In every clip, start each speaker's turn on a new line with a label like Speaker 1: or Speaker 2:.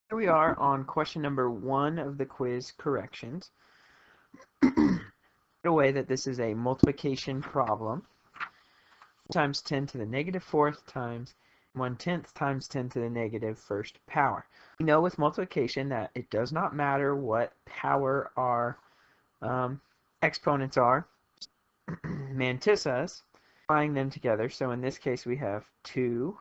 Speaker 1: Here we are on question number 1 of the quiz corrections. Away that this is a multiplication problem. Times 10 to the negative fourth times 1/10 times 10 to the negative first power. We know with multiplication that it does not matter what power our exponents are. Mantisas, applying them together. So in this case we have 2,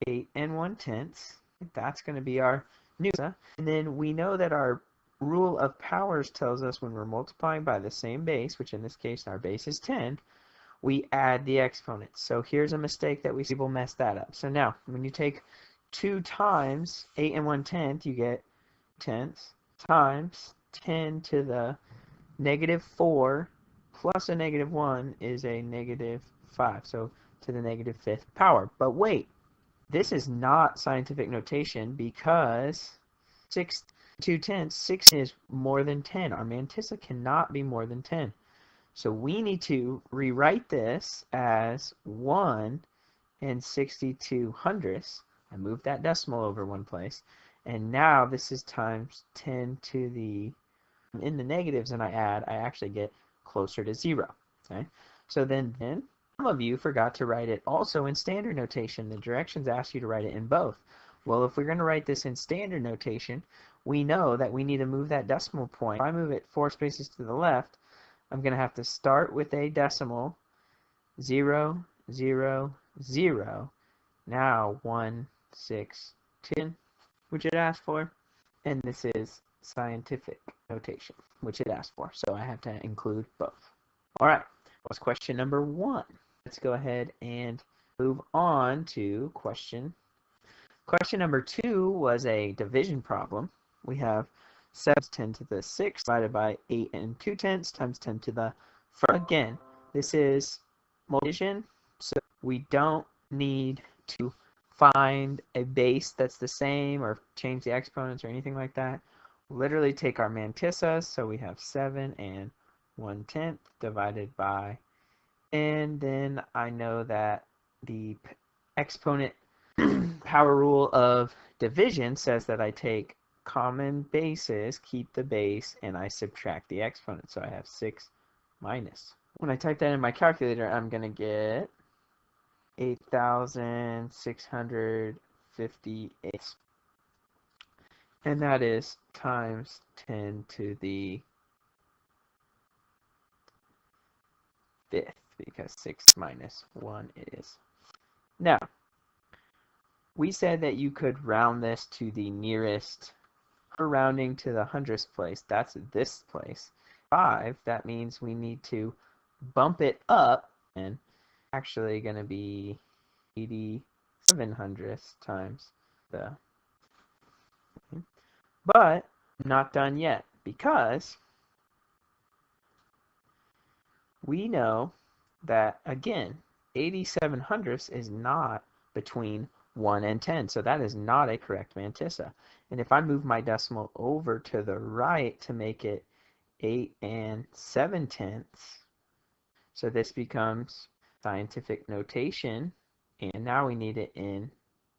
Speaker 1: 8, and 1/10. That's going to be our new. And then we know that our rule of powers tells us when we're multiplying by the same base, which in this case our base is 10, we add the exponents. So here's a mistake that we see people mess that up. So now when you take 2 times 8 and 1/10, you get tenths times 10 to the negative 4 plus a negative 1 is a negative 5. So to the negative fifth power. But wait, this is not scientific notation because 2/10, 6 is more than 10. Our mantissa cannot be more than 10. So we need to rewrite this as 1 and 62/100ths. I moved that decimal over one place. And now this is times 10 to the, in the negatives, and I actually get closer to 0. Okay? So then some of you forgot to write it also in standard notation. The directions ask you to write it in both. Well, if we're going to write this in standard notation, we know that we need to move that decimal point. If I move it 4 spaces to the left, I'm going to have to start with a decimal, 0, 0, 0. Now 1, 6, 10, which it asked for. And this is scientific notation, which it asked for. So I have to include both. All right, what's question number 1? Let's go ahead and move on to question number 2 was a division problem. We have 7 times 10 to the 6th divided by 8 and 2/10 times 10 to the 1st. Again, this is multiplication, so we don't need to find a base that's the same or change the exponents or anything like that. Literally take our mantissas, so we have 7 and 1/10 divided by, and then I know that the exponent power rule of division says that I take common bases, keep the base, and I subtract the exponent. So I have 6 minus. When I type that in my calculator, I'm going to get 8,658. And that is times 10 to the 5th, because 6 minus 1 is. Now, we said that you could round this to the nearest, rounding to the 100th place. That's this place. 5, that means we need to bump it up, and actually going to be 87/100ths times the. But I'm not done yet, because we know that, again, 87/100ths is not between 1 and 10, so that is not a correct mantissa. And if I move my decimal over to the right to make it 8 and 7/10, so this becomes scientific notation, and now we need it in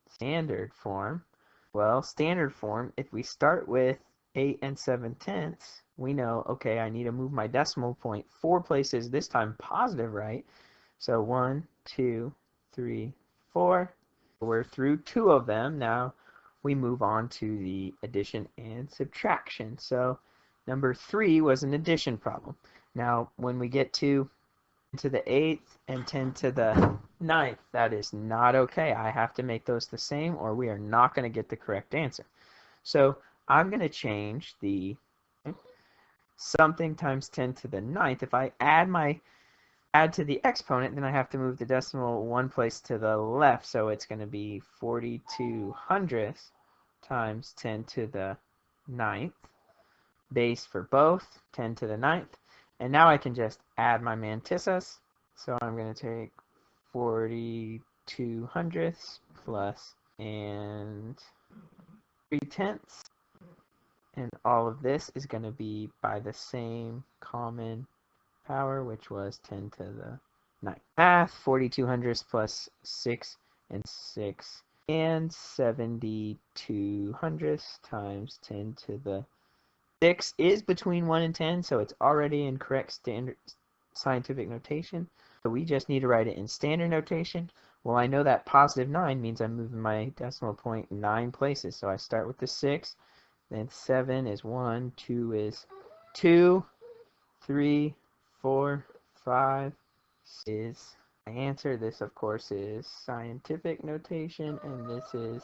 Speaker 1: standard form. Well, standard form, if we start with 8 and 7/10, we know, okay, I need to move my decimal point 4 places, this time positive, right? So 1, 2, 3, 4. We're through 2 of them. Now we move on to the addition and subtraction. So number 3 was an addition problem. Now when we get to the 8th and 10 to the 9th, that is not okay. I have to make those the same, or we are not going to get the correct answer. So I'm going to change the something times 10 to the 9th. If I add to the exponent, then I have to move the decimal one place to the left, so it's going to be 42/100ths times 10 to the 9th, base for both, 10 to the 9th, and now I can just add my mantissas. So I'm going to take 42/100ths plus and 3/10, and all of this is going to be by the same common power, which was 10 to the 9th. Math, 42/100ths plus 6 and 6 and 72 hundredths times 10 to the 6 is between 1 and 10, so it's already in correct standard scientific notation. So we just need to write it in standard notation. Well, I know that positive 9 means I'm moving my decimal point 9 places. So I start with the 6, then 7 is 1, 2 is 2, 3, 4, 5 is my answer. This, of course, is scientific notation, and this is...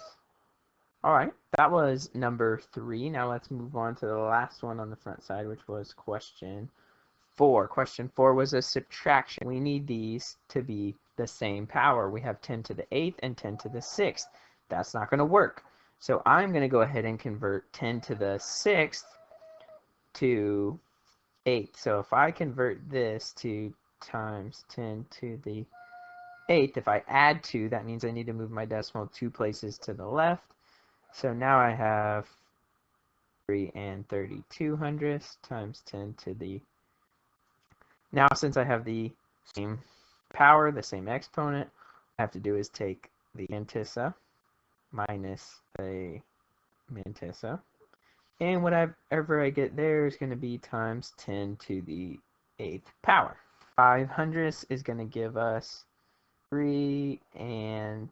Speaker 1: Alright, that was number 3. Now let's move on to the last one on the front side, which was question 4. Question 4 was a subtraction. We need these to be the same power. We have 10 to the 8th and 10 to the 6th. That's not going to work. So I'm going to go ahead and convert 10 to the 6th to 8. So if I convert this to times 10 to the 8th, if I add 2, that means I need to move my decimal 2 places to the left. So now I have 3 and 32 hundredths times 10 to the... Now, since I have the same power, the same exponent, what I have to do is take the mantissa minus the mantissa. And whatever I get there is going to be times 10 to the 8th power. 5 hundredths is going to give us 3 and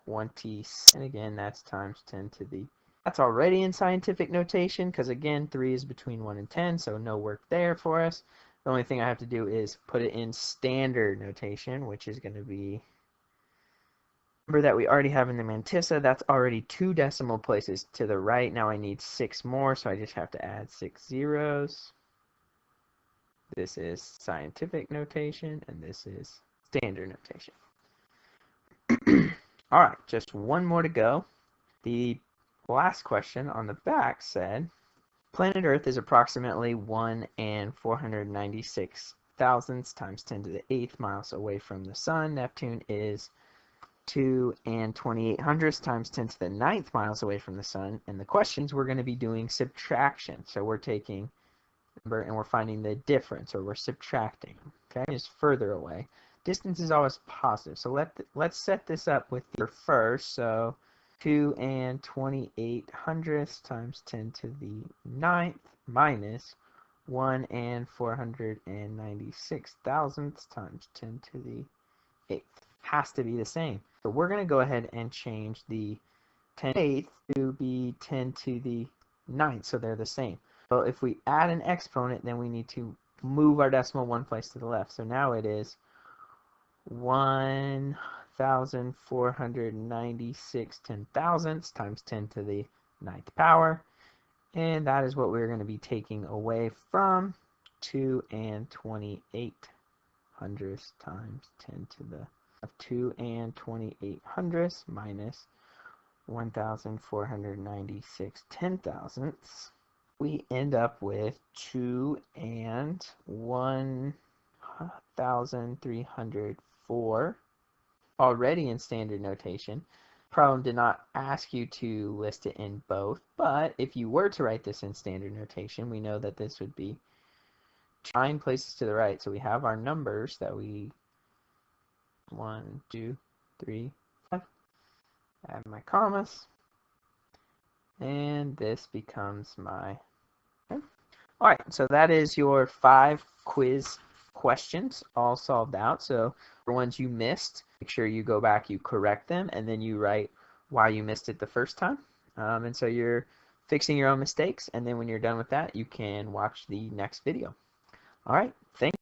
Speaker 1: 20. And again, that's times 10 to the... That's already in scientific notation because, again, 3 is between 1 and 10, so no work there for us. The only thing I have to do is put it in standard notation, which is going to be number that we already have in the mantissa. That's already 2 decimal places to the right. Now I need 6 more, so I just have to add 6 zeros. This is scientific notation, and this is standard notation. All right, just one more to go. The last question on the back said, planet Earth is approximately 1 and 496 thousandths times 10 to the 8th miles away from the sun. Neptune is 2 and 28 hundredths times 10 to the 9th miles away from the sun. And the questions, we're going to be doing subtraction. So we're taking number and we're finding the difference, or we're subtracting. Okay, it's further away. Distance is always positive. So let's set this up with the first. So 2 and 28 hundredths times 10 to the 9th minus 1 and 496 thousandths times 10 to the 8th. Has to be the same. So we're going to go ahead and change the 10 to the 8th to be 10 to the 9th, so they're the same. So if we add an exponent, then we need to move our decimal 1 place to the left. So now it is 1,496 10,000ths times 10 to the 9th power. And that is what we're going to be taking away from 2 and 28 hundredths times 10 to the 2 and 28 hundredths minus 1,496 10,000ths. We end up with 2 and 1,304 already in standard notation. Problem did not ask you to list it in both, but if you were to write this in standard notation, we know that this would be 9 places to the right. So we have our numbers that we 1, 2, 3, 5. Add my commas. And this becomes my... Okay. All right, so that is your 5 quiz questions all solved out. So for ones you missed, make sure you go back, you correct them, and then you write why you missed it the first time. And so you're fixing your own mistakes, and then when you're done with that, you can watch the next video. All right, thanks.